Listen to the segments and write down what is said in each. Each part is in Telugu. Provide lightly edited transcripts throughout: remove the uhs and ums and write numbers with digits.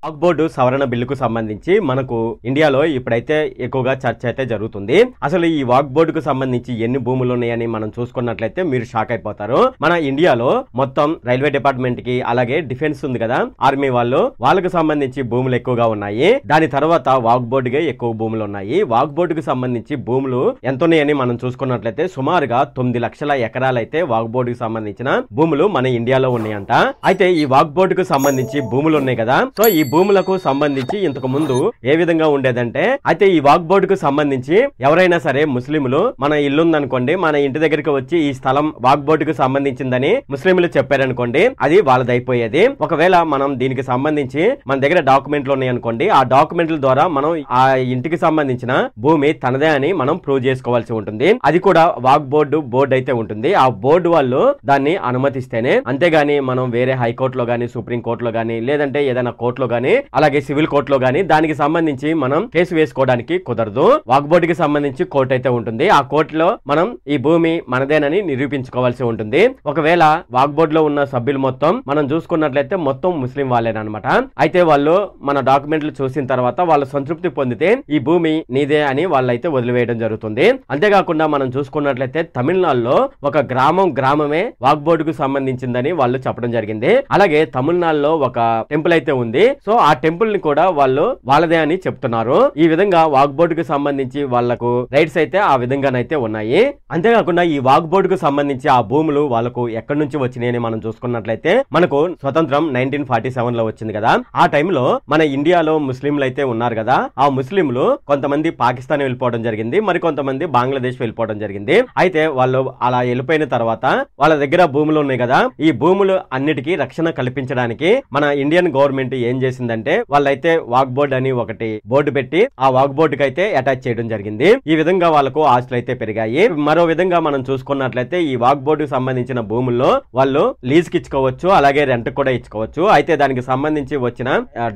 వాక్ బోర్డు సవరణ బిల్లుకు సంబంధించి మనకు ఇండియాలో ఇప్పుడైతే ఎక్కువగా చర్చ అయితే జరుగుతుంది. అసలు ఈ వాక్ బోర్డుకు సంబంధించి ఎన్ని భూములు ఉన్నాయని మనం చూసుకున్నట్లయితే మీరు షాక్ అయిపోతారు. మన ఇండియాలో మొత్తం రైల్వే డిపార్ట్మెంట్ కి అలాగే డిఫెన్స్ ఉంది కదా, ఆర్మీ వాళ్ళకు సంబంధించి భూములు ఎక్కువగా ఉన్నాయి. దాని తర్వాత వాక్ బోర్డుగా ఎక్కువ భూములు ఉన్నాయి. వాక్ బోర్డుకు సంబంధించి భూములు ఎంత ఉన్నాయని మనం చూసుకున్నట్లయితే సుమారుగా 9 లక్షల ఎకరాలైతే వాక్ బోర్డుకు సంబంధించిన భూములు మన ఇండియాలో ఉన్నాయంట. అయితే ఈ వాక్ బోర్డుకు సంబంధించి భూములు ఉన్నాయి కదా, సో ఈ భూములకు సంబంధించి ఇంతకు ముందు ఏ విధంగా ఉండేదంటే, అయితే ఈ వాక్ బోర్డుకు సంబంధించి ఎవరైనా సరే ముస్లింలు మన ఇల్లుందనుకోండి, మన ఇంటి దగ్గరికి వచ్చి ఈ స్థలం వాక్ బోర్డుకు సంబంధించిందని ముస్లింలు చెప్పారనుకోండి, అది వాళ్ళదైపోయేది. ఒకవేళ మనం దీనికి సంబంధించి మన దగ్గర డాక్యుమెంట్లు ఉన్నాయనుకోండి, ఆ డాక్యుమెంట్ల ద్వారా మనం ఆ ఇంటికి సంబంధించిన భూమి తనదే అని మనం ప్రూవ్ చేసుకోవాల్సి ఉంటుంది. అది కూడా వాక్ బోర్డు అయితే ఉంటుంది. ఆ బోర్డు వాళ్ళు దాన్ని అనుమతిస్తేనే, అంతేగాని మనం వేరే హైకోర్టులో గానీ, సుప్రీం కోర్టులో గానీ, లేదంటే ఏదైనా కోర్టులో గానీ, అలాగే సివిల్ కోర్టులో గానీ దానికి సంబంధించి మనం కేసు వేసుకోవడానికి కుదరదు. వాక్ బోర్డుకి సంబంధించి కోర్టు అయితే ఉంటుంది. ఆ కోర్టులో మనం ఈ భూమి మనదేనని నిరూపించుకోవాల్సి ఉంటుంది. ఒకవేళ వాక్ బోర్డులో ఉన్న సభ్యులు మొత్తం మనం చూసుకున్నట్లయితే మొత్తం ముస్లిం వాళ్ళేనమాట. అయితే వాళ్ళు మన డాక్యుమెంట్లు చూసిన తర్వాత వాళ్ళు సంతృప్తి పొందితే ఈ భూమి నీదే అని వాళ్ళైతే వదిలివేయడం జరుగుతుంది. అంతేకాకుండా మనం చూసుకున్నట్లయితే తమిళనాడులో ఒక గ్రామమే వాక్ బోర్డుకు సంబంధించిందని వాళ్ళు చెప్పడం జరిగింది. అలాగే తమిళనాడులో ఒక టెంపుల్ అయితే ఉంది. సో ఆ టెంపుల్ ని కూడా వాళ్ళు వాళ్ళదే అని చెప్తున్నారు. ఈ విధంగా వాక్ బోర్డుకు సంబంధించి వాళ్లకు రైట్స్ అయితే ఆ విధంగానైతే ఉన్నాయి. అంతేకాకుండా ఈ వాక్ బోర్డుకు సంబంధించి ఆ భూములు వాళ్ళకు ఎక్కడి నుంచి వచ్చినాయని మనం చూసుకున్నట్లయితే, మనకు స్వతంత్రం 1947 లో వచ్చింది కదా, ఆ టైంలో మన ఇండియాలో ముస్లింలు అయితే ఉన్నారు కదా, ఆ ముస్లింలు కొంతమంది పాకిస్తాన్ వెళ్ళిపోవడం జరిగింది, మరి కొంతమంది బంగ్లాదేశ్ వెళ్ళిపోవడం జరిగింది. అయితే వాళ్ళు అలా వెళ్ళిపోయిన తర్వాత వాళ్ళ దగ్గర భూములు ఉన్నాయి కదా, ఈ భూములు అన్నిటికీ రక్షణ కల్పించడానికి మన ఇండియన్ గవర్నమెంట్ ఏం చేసిందంటే, వాళ్ళైతే వాక్ బోర్డు అని ఒకటి బోర్డు పెట్టి ఆ వాక్ బోర్డుకి అయితే అటాచ్ చేయడం జరిగింది. ఈ విధంగా వాళ్ళకు ఆస్తులు అయితే పెరిగాయి. మరో విధంగా మనం చూసుకున్నట్లయితే ఈ వాక్ బోర్డుకు సంబంధించిన భూముల్లో వాళ్ళు లీజ్ కి ఇచ్చుకోవచ్చు, అలాగే రెంట్ కూడా ఇచ్చుకోవచ్చు. అయితే దానికి సంబంధించి వచ్చిన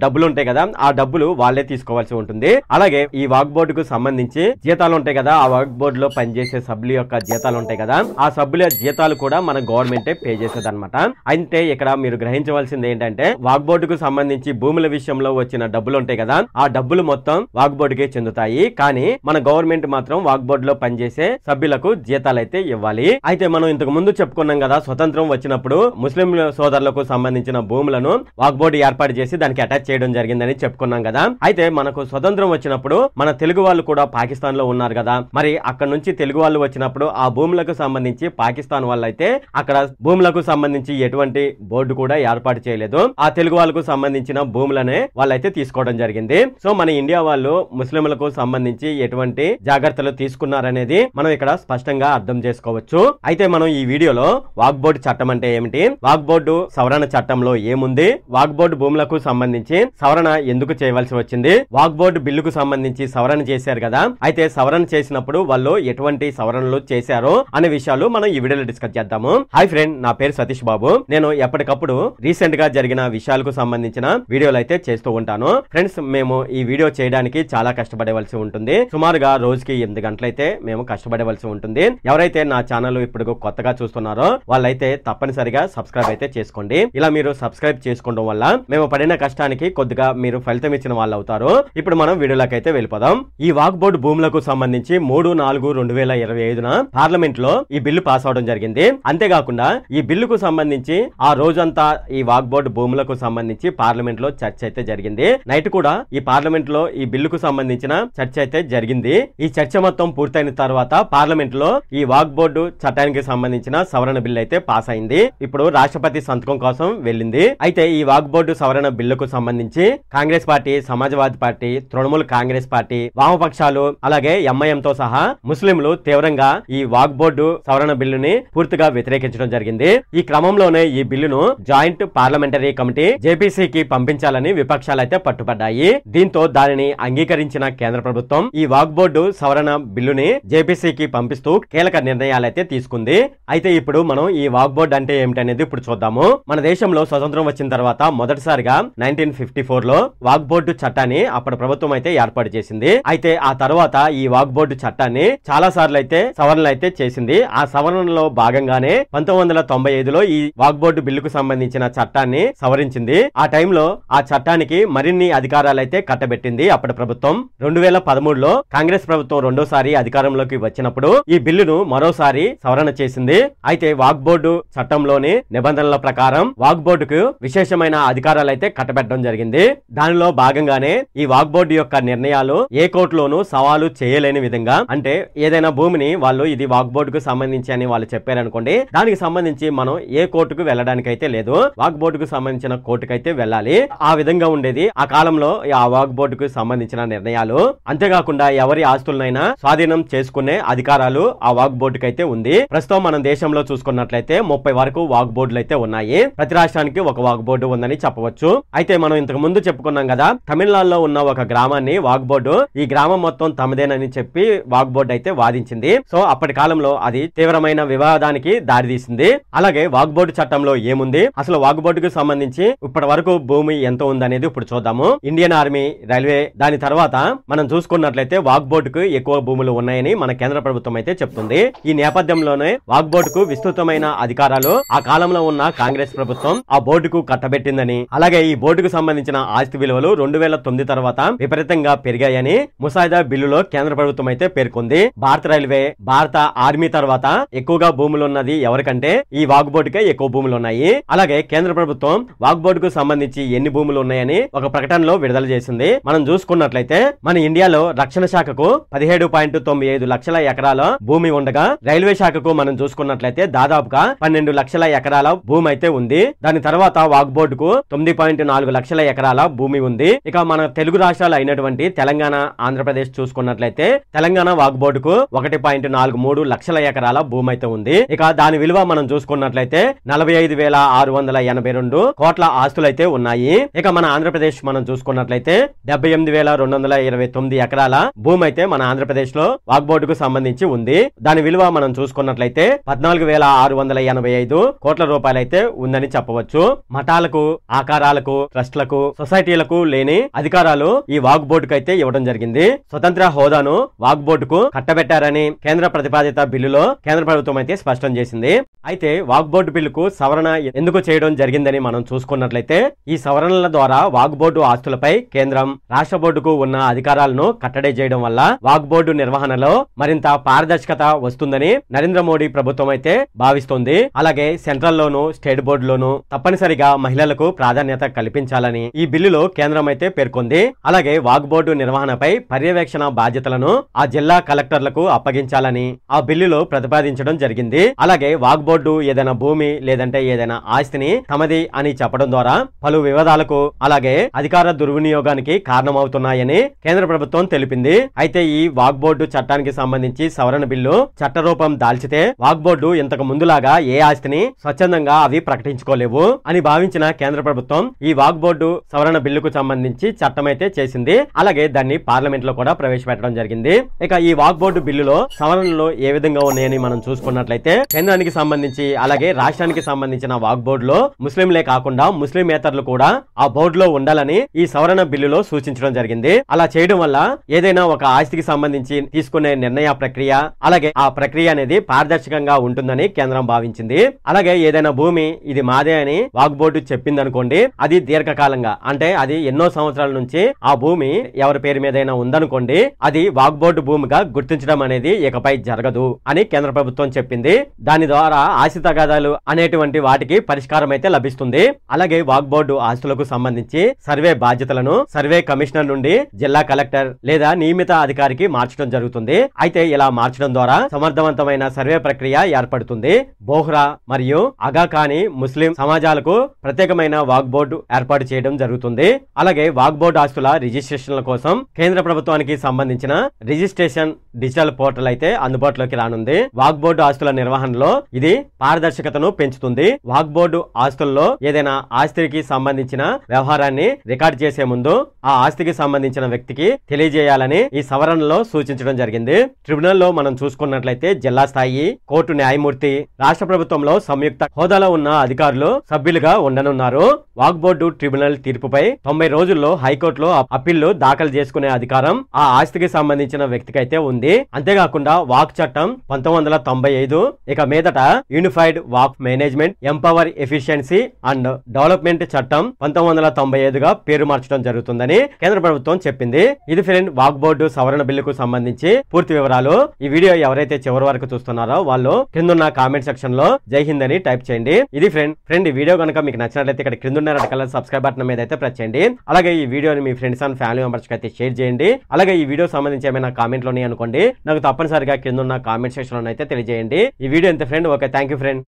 డబ్బులు ఉంటాయి కదా, ఆ డబ్బులు వాళ్ళే తీసుకోవాల్సి ఉంటుంది. అలాగే ఈ వాక్ బోర్డుకు సంబంధించి జీతాలు ఉంటాయి కదా, ఆ వాక్ బోర్డు లో పనిచేసే సభ్యుల యొక్క జీతాలు ఉంటాయి కదా, ఆ సభ్యుల జీతాలు కూడా మన గవర్నమెంటే పే చేసేది అనమాట. అయితే ఇక్కడ మీరు గ్రహించవలసింది ఏంటంటే, వాక్ బోర్డుకు సంబంధించి భూముల విషయంలో వచ్చిన డబ్బులు ఉంటాయి కదా, ఆ డబ్బులు మొత్తం వాక్ బోర్డుకే చెందుతాయి. కానీ మన గవర్నమెంట్ మాత్రం వాక్ బోర్డు లో పనిచేసే సభ్యులకు జీతాలు అయితే ఇవ్వాలి. అయితే మనం ఇంతకు ముందు చెప్పుకున్నాం కదా, స్వతంత్రం వచ్చినప్పుడు ముస్లిం సోదరులకు సంబంధించిన భూములను వాక్ బోర్డు ఏర్పాటు చేసి దానికి అటాచ్ చేయడం జరిగిందని చెప్పుకున్నాం కదా. అయితే మనకు స్వతంత్రం వచ్చినప్పుడు మన తెలుగు వాళ్ళు కూడా పాకిస్తాన్ లో ఉన్నారు కదా, మరి అక్కడ నుంచి తెలుగు వాళ్ళు వచ్చినప్పుడు ఆ భూములకు సంబంధించి పాకిస్తాన్ వాళ్ళు అయితే అక్కడ భూములకు సంబంధించి ఎటువంటి బోర్డు కూడా ఏర్పాటు చేయలేదు. ఆ తెలుగు వాళ్ళకు సంబంధించిన భూములనే వాళ్ళైతే తీసుకోవడం జరిగింది. సో మన ఇండియా వాళ్ళు ముస్లింలకు సంబంధించి ఎటువంటి జాగ్రత్తలు తీసుకున్నారనేది మనం ఇక్కడ స్పష్టంగా అర్థం చేసుకోవచ్చు. అయితే మనం ఈ వీడియోలో వాక్ బోర్డు చట్టం అంటే ఏమిటి, వాక్ బోర్డు సవరణ చట్టంలో ఏముంది, వాక్ బోర్డు భూములకు సంబంధించి సవరణ ఎందుకు చేయవలసి వచ్చింది, వాక్ బోర్డు బిల్లుకు సంబంధించి సవరణ చేశారు కదా, అయితే సవరణ చేసినప్పుడు వాళ్ళు ఎటువంటి సవరణలు చేశారో అనే విషయాలు మనం ఈ వీడియోలో డిస్కస్ చేద్దాము. హాయ్ ఫ్రెండ్, నా పేరు సతీష్ బాబు. నేను ఎప్పటికప్పుడు రీసెంట్ గా జరిగిన విషయాలకు సంబంధించిన వీడియోలు అయితే చేస్తూ ఉంటాను. ఫ్రెండ్స్, మేము ఈ వీడియో చేయడానికి చాలా కష్టపడవలసి ఉంటుంది. సుమారుగా రోజుకి 8 గంటలైతే మేము కష్టపడవలసి ఉంటుంది. ఎవరైతే నా ఛానల్ ఇప్పుడు కొత్తగా చూస్తున్నారో వాళ్ళైతే తప్పనిసరిగా సబ్స్క్రైబ్ అయితే చేసుకోండి. ఇలా మీరు సబ్స్క్రైబ్ చేసుకోవడం వల్ల మేము పడిన కష్టానికి కొద్దిగా మీరు ఫలితం ఇచ్చిన వాళ్ళు అవుతారు. ఇప్పుడు మనం వీడియోలోకి అయితే వెళ్ళిపోదాం. ఈ వాక్ బోర్డు భూములకు సంబంధించి 3/4/2025 పార్లమెంట్ లో ఈ బిల్లు పాస్ అవడం జరిగింది. అంతేకాకుండా ఈ బిల్లుకు సంబంధించి ఆ రోజంతా ఈ వాక్ బోర్డు భూములకు సంబంధించి పార్లమెంట్ లో చర్చ అయితే జరిగింది. నైట్ కూడా ఈ పార్లమెంట్ లో ఈ బిల్లుకు సంబంధించిన చర్చ అయితే జరిగింది. ఈ చర్చ మొత్తం పూర్తయిన తర్వాత పార్లమెంట్ లో ఈ వాక్ బోర్డు చట్టానికి సంబంధించిన సవరణ బిల్లు అయితే పాస్ అయింది. ఇప్పుడు రాష్ట్రపతి సంతకం కోసం వెళ్ళింది. అయితే ఈ వాక్ బోర్డు సవరణ బిల్లుకు సంబంధించి Congress party, Samajwadi party, Trinamool Congress party, వామపక్షాలు అలాగే ఎంఐఎం తో సహా ముస్లింలు తీవ్రంగా ఈ వాక్ బోర్డు సవరణ బిల్లుని పూర్తిగా వ్యతిరేకించడం జరిగింది. ఈ క్రమంలోనే ఈ బిల్లును జాయింట్ పార్లమెంటరీ కమిటీ జేపీసీకి పంపించాలని విపక్షాలు అయితే పట్టుబడ్డాయి. దీంతో దానిని అంగీకరించిన కేంద్ర ప్రభుత్వం ఈ వాక్ బోర్డు సవరణ బిల్లుని జేపీసీకి పంపిస్తూ కీలక నిర్ణయాలైతే తీసుకుంది. అయితే ఇప్పుడు మనం ఈ వాక్ బోర్డు అంటే ఏమిటనేది ఇప్పుడు చూద్దాము. మన దేశంలో స్వతంత్రం వచ్చిన తర్వాత మొదటిసారిగా 1954 లో వాక్ బోర్డు చట్టాన్ని అప్పటి ప్రభుత్వం అయితే ఏర్పాటు చేసింది. అయితే ఆ తర్వాత ఈ వాక్ బోర్డు చట్టాన్ని చాలా సార్లు అయితే సవరణలు అయితే చేసింది. ఆ సవరణలో భాగంగానే 1995లో ఈ వాక్ బోర్డు బిల్లుకు సంబంధించిన చట్టాన్ని సవరించింది. ఆ టైంలో ఆ చట్టానికి మరిన్ని అధికారాలు అయితే కట్టబెట్టింది అప్పటి ప్రభుత్వం. 2013లో కాంగ్రెస్ ప్రభుత్వం రెండోసారి అధికారంలోకి వచ్చినప్పుడు ఈ బిల్లును మరోసారి సవరణ చేసింది. అయితే వాక్ బోర్డు చట్టంలోని నిబంధనల ప్రకారం వాక్ బోర్డుకు విశేషమైన అధికారాలు అయితే కట్టబెట్టడం జరిగింది. దానిలో భాగంగానే ఈ వాక్ బోర్డు యొక్క నిర్ణయాలు ఏ కోర్టులోనూ సవాలు చేయలేని విధంగా, అంటే ఏదైనా భూమిని వాళ్ళు ఇది వాక్ బోర్డుకు సంబంధించి అని వాళ్ళు చెప్పారనుకోండి, దానికి సంబంధించి మనం ఏ కోర్టుకు వెళ్ళడానికి అయితే లేదు, వాక్ బోర్డుకు సంబంధించిన కోర్టుకైతే వెళ్ళాలి. ఆ విధంగా ఉండేది ఆ కాలంలో ఆ వాక్ బోర్డుకు సంబంధించిన నిర్ణయాలు. అంతేకాకుండా ఎవరి ఆస్తులనైనా స్వాధీనం చేసుకునే అధికారాలు ఆ వాక్ బోర్డుకైతే ఉంది. ప్రస్తుతం మన దేశంలో చూసుకున్నట్లయితే 30 వరకు వాక్ బోర్డులు అయితే ఉన్నాయి. ప్రతి రాష్ట్రానికి ఒక వాక్ బోర్డు ఉందని చెప్పవచ్చు. అయితే మనం ఇంతకు ముందు చెప్పుకున్నాం కదా, తమిళనాడులో ఉన్న ఒక గ్రామాన్ని వాక్ బోర్డు ఈ గ్రామం మొత్తం తమదేనని చెప్పి వాక్ బోర్డు అయితే వాదించింది. సో అప్పటి కాలంలో అది తీవ్రమైన వివాదానికి దారితీసింది. అలాగే వాక్ బోర్డు చట్టంలో ఏముంది, అసలు వాక్ బోర్డుకు సంబంధించి ఇప్పటి వరకు భూమి ఎంత ఉందనేది ఇప్పుడు చూద్దాము. ఇండియన్ ఆర్మీ, రైల్వే, దాని తర్వాత మనం చూసుకున్నట్లయితే వాక్ బోర్డుకు ఎక్కువ భూములు ఉన్నాయని మన కేంద్ర ప్రభుత్వం అయితే చెప్తుంది. ఈ నేపథ్యంలోనే వాక్ బోర్డుకు విస్తృతమైన అధికారాలు ఆ కాలంలో ఉన్న కాంగ్రెస్ ప్రభుత్వం ఆ బోర్డుకు కట్టబెట్టిందని, అలాగే ఈ బోర్డుకు సంబంధించిన ఆస్తి విలువలు 2009 తర్వాత విపరీతంగా పెరిగాయని ముసాయిదా బిల్లులో కేంద్ర ప్రభుత్వం అయితే పేర్కొంది. భారత రైల్వే, భారత ఆర్మీ తర్వాత ఎక్కువగా భూములు ఉన్నది ఎవరికంటే ఈ వాక్ బోర్డుకే ఎక్కువ భూములు ఉన్నాయి. అలాగే కేంద్ర ప్రభుత్వం వాక్ బోర్డుకు సంబంధించి ఎన్ని భూములు ఉన్నాయని ఒక ప్రకటనలో విడుదల చేసింది. మనం చూసుకున్నట్లయితే మన ఇండియాలో రక్షణ శాఖకు 17.95 లక్షల ఎకరాల భూమి ఉండగా, రైల్వే శాఖకు మనం చూసుకున్నట్లయితే దాదాపుగా 12 లక్షల ఎకరాల భూమి అయితే ఉంది. దాని తర్వాత వాక్ బోర్డుకు 9.4 లక్షల ఎకరాల భూమి ఉంది. ఇక మన తెలుగు రాష్ట్రాలు అయినటువంటి తెలంగాణ, ఆంధ్రప్రదేశ్ చూసుకున్నట్లయితే తెలంగాణ వాక్ బోర్డుకు 1.43 లక్షల ఎకరాల భూమి అయితే ఉంది. ఇక దాని విలువ మనం చూసుకున్నట్లయితే 45,682 కోట్ల ఆస్తులు అయితే ఉన్నాయి. ఇక మన ఆంధ్రప్రదేశ్ మనం చూసుకున్నట్లయితే 78,229 ఎకరాల భూమి అయితే మన ఆంధ్రప్రదేశ్ లో వాక్ బోర్డుకు సంబంధించి ఉంది. దాని విలువ మనం చూసుకున్నట్లయితే 14,685 కోట్ల రూపాయలు అయితే ఉందని చెప్పవచ్చు. మఠాలకు, ఆకారాలకు, ట్రస్ట్లకు, సొసైటీలకు లేని అధికారాలు ఈ వాక్ బోర్డుకు అయితే ఇవ్వడం జరిగింది. స్వతంత్ర హోదాను వాక్ బోర్డుకు కట్టబెట్టారని కేంద్ర ప్రతిపాదిత బిల్లులో కేంద్ర ప్రభుత్వం అయితే స్పష్టం చేసింది. అయితే వాక్ బోర్డు బిల్లుకు సవరణ ఎందుకు చేయడం జరిగిందని మనం చూసుకున్నట్లయితే ఈ సవరణల ద్వారా వాక్ బోర్డు ఆస్తులపై కేంద్రం, రాష్ట్ర బోర్డుకు ఉన్న అధికారాలను కట్టడి చేయడం వల్ల వాక్ బోర్డు నిర్వహణలో మరింత పారదర్శకత వస్తుందని నరేంద్ర మోడీ ప్రభుత్వం అయితే భావిస్తోంది. అలాగే సెంట్రల్ లోను, స్టేట్ బోర్డులోను తప్పనిసరిగా మహిళలకు ప్రాధాన్యత కల్పించాలని ఈ బిల్లులో కేంద్రం అయితే పేర్కొంది. అలాగే వాక్ బోర్డు నిర్వహణపై పర్యవేక్షణ బాధ్యతలను ఆ జిల్లా కలెక్టర్లకు అప్పగించాలని ఆ బిల్లులో ప్రతిపాదించడం జరిగింది. అలాగే వాక్ బోర్డు ఏదైనా భూమి లేదంటే ఏదైనా ఆస్తిని తమది అని చెప్పడం ద్వారా పలు వివాదాలకు అలాగే అధికార దుర్వినియోగానికి కారణమవుతున్నాయని కేంద్ర ప్రభుత్వం తెలిపింది. అయితే ఈ వాక్ బోర్డు చట్టానికి సంబంధించి సవరణ బిల్లు చట్టరూపం దాల్చితే వాక్ బోర్డు ఇంతకు ముందులాగా ఏ ఆస్తిని స్వచ్ఛందంగా అవి ప్రకటించుకోలేవు అని భావించిన కేంద్ర ప్రభుత్వం ఈ వాక్ బోర్డు సవరణ బిల్లుకు సంబంధించి చట్టం అయితే చేసింది. అలాగే దాన్ని పార్లమెంట్ లో కూడా ప్రవేశపెట్టడం జరిగింది. ఇక ఈ వాక్ బోర్డు బిల్లులో సవరణలు ఏ విధంగా ఉన్నాయని మనం చూసుకున్నట్లయితే కేంద్రానికి సంబంధించి అలాగే రాష్ట్రానికి సంబంధించిన వాక్ బోర్డులో ముస్లింలే కాకుండా ముస్లిమేతరులు కూడా ఆ బోర్డులో ఉండాలని ఈ సవరణ బిల్లులో సూచించడం జరిగింది. అలా చేయడం వల్ల ఏదైనా ఒక ఆస్తికి సంబంధించి తీసుకునే నిర్ణయ ప్రక్రియ అలాగే ఆ ప్రక్రియ అనేది పారదర్శకంగా ఉంటుందని కేంద్రం భావించింది. అలాగే ఏదైనా భూమి ఇది మాదే అని వాక్ బోర్డు చెప్పింది అనుకోండి, అది దీర్ఘకాలంగా అంటే అది ఎన్నో సంవత్సరాల నుంచి ఆ భూమి ఎవరి పేరు మీదైనా ఉందనుకోండి, అది వాక్ బోర్డు భూమిగా గుర్తించడం అనేది ఇకపై జరగదు అని కేంద్ర ప్రభుత్వం చెప్పింది. దాని ద్వారా ఆస్తి తగాదాలు అనేటువంటి వాటికి పరిష్కారం అయితే లభిస్తుంది. అలాగే వాక్ బోర్డు ఆస్తులకు సంబంధించి సర్వే బాధ్యతలను సర్వే కమిషనర్ నుండి జిల్లా కలెక్టర్ లేదా నియమిత అధికారికి మార్చడం జరుగుతుంది. అయితే ఇలా మార్చడం ద్వారా సమర్థవంతమైన సర్వే ప్రక్రియ ఏర్పడుతుంది. బోహ్రా మరియు అగాఖానీ ముస్లిం సమాజాలకు ప్రత్యేకమైన వాక్ బోర్డు ఏర్పాటు చేయడం జరుగుతుంది. అలాగే వాక్ బోర్డు ఆస్తుల రిజిస్ట్రేషన్ల కోసం కేంద్ర ప్రభుత్వానికి సంబంధించిన రిజిస్ట్రేషన్ డిజిటల్ పోర్టల్ అయితే అందుబాటులోకి రానుంది. వాక్ బోర్డు ఆస్తుల నిర్వహణలో ఇది పారదర్శకతను పెంచుతుంది. వాక్ బోర్డు ఆస్తుల్లో ఏదైనా ఆస్తికి సంబంధించిన వ్యవహారాన్ని రికార్డు చేసే ముందు ఆ ఆస్తికి సంబంధించిన వ్యక్తికి తెలియజేయాలని ఈ సవరణలో సూచించడం జరిగింది. ట్రిబ్యునల్ లో మనం చూసుకున్నట్లయితే జిల్లా స్థాయి కోర్టు న్యాయమూర్తి, రాష్ట్ర ప్రభుత్వంలో సంయుక్త హోదాలో ఉన్న అధికారులు సభ్యులుగా ఉండనున్నారు. వాక్ బోర్డు ట్రిబ్యునల్ తీర్పుపై 90 రోజుల్లో హైకోర్టులో అప్పీళ్లు దాఖలు చేసుకునే అధికారం ఆ ఆస్తికి సంబంధించిన వ్యక్తికి అయితే ఉంది. అంతేకాకుండా వాక్ చట్టం 1995 ఇక మీదట unified walk management, empower efficiency and development చట్టం 1995గా పేరు మార్చడం జరుగుతుందని కేంద్ర ప్రభుత్వం చెప్పింది. ఇది ఫ్రెండ్ వాక్ బోర్డు సవరణ బిల్లుకు సంబంధించి పూర్తి వివరాలు. ఈ వీడియో ఎవరైతే చివరి వరకు చూస్తున్నారో వాళ్ళు క్రిందున్న కామెంట్ సెక్షన్ లో జై హింద్ అని టైప్ చేయండి. ఇది ఫ్రెండ్ ఈ వీడియో కనుక మీకు నచ్చినట్లయితే ఇక్కడ క్రిందున్న రెడ్ కలర్ సబ్స్క్రైబ్ బటన్ మీద అయితే ప్రెస్ చేయండి. అలాగే ఈ వీడియోని మీ ఫ్రెండ్స్ అండ్ ఫ్యామిలీ మెంబర్స్ కి అయితే షేర్ చేయండి. అలాగే ఈ వీడియో సంబంధించి ఏమైనా కామెంట్లు ఉన్నాయి అనుకోండి, నాకు తప్పనిసరిగా క్రిందున్న కామెంట్ సెక్షన్ లో అయితే తెలియజేయండి. ఈ వీడియో ఎంత friend. Okay, thank you friend.